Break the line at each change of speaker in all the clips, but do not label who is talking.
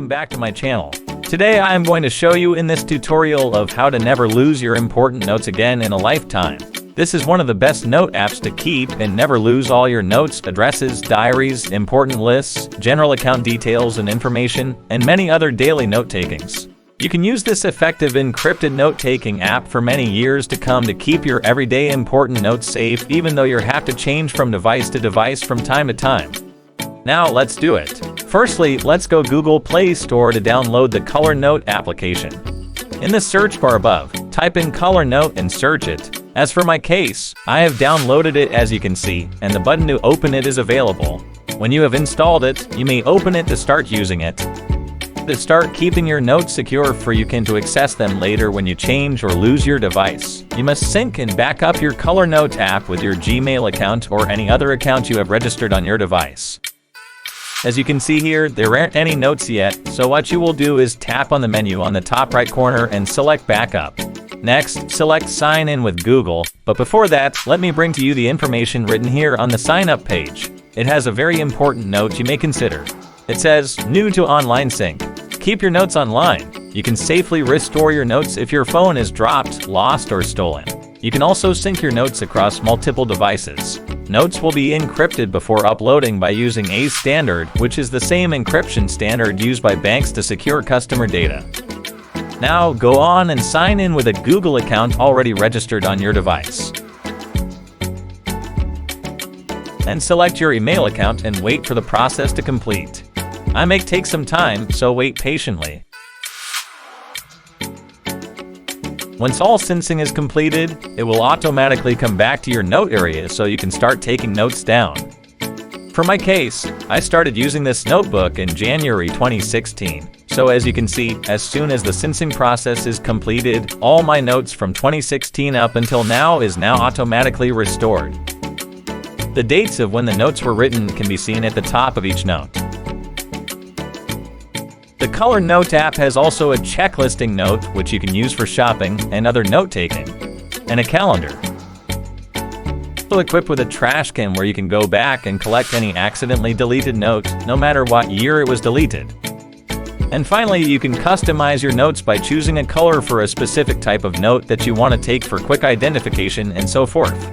welcome back to my channel. Today I am going to show you in this tutorial of how to never lose your important notes again in a lifetime. This is one of the best note apps to keep and never lose all your notes, addresses, diaries, important lists, general account details and information, and many other daily note-takings. You can use this effective encrypted note-taking app for many years to come to keep your everyday important notes safe, even though you have to change from device to device from time to time. Now let's do it. Firstly, let's go Google Play Store to download the Colornote application. In the search bar above, type in Colornote and search it. As for my case, I have downloaded it as you can see, and the button to open it is available. When you have installed it, you may open it to start using it. To start keeping your notes secure for you can to access them later when you change or lose your device. You must sync and back up your Colornote app with your Gmail account or any other account you have registered on your device. As you can see here, there aren't any notes yet, so what you will do is tap on the menu on the top right corner and select Backup. Next, select Sign In with Google, but before that, let me bring to you the information written here on the sign up page. It has a very important note you may consider. It says, New to Online Sync. Keep your notes online. You can safely restore your notes if your phone is dropped, lost, or stolen. You can also sync your notes across multiple devices. Notes will be encrypted before uploading by using ACE standard, which is the same encryption standard used by banks to secure customer data. Now go on and sign in with a Google account already registered on your device. Then select your email account and wait for the process to complete. I may take some time, so wait patiently. Once all syncing is completed, it will automatically come back to your note area so you can start taking notes down. For my case, I started using this notebook in January 2016. So as you can see, as soon as the syncing process is completed, all my notes from 2016 up until now is now automatically restored. The dates of when the notes were written can be seen at the top of each note. The Colornote app has also a checklisting note, which you can use for shopping and other note-taking, and a calendar. Also equipped with a trash can where you can go back and collect any accidentally deleted note, no matter what year it was deleted. And finally, you can customize your notes by choosing a color for a specific type of note that you want to take for quick identification and so forth.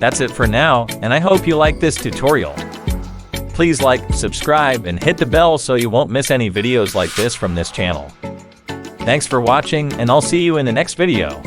That's it for now, and I hope you like this tutorial. Please like, subscribe, and hit the bell so you won't miss any videos like this from this channel. Thanks for watching, and I'll see you in the next video.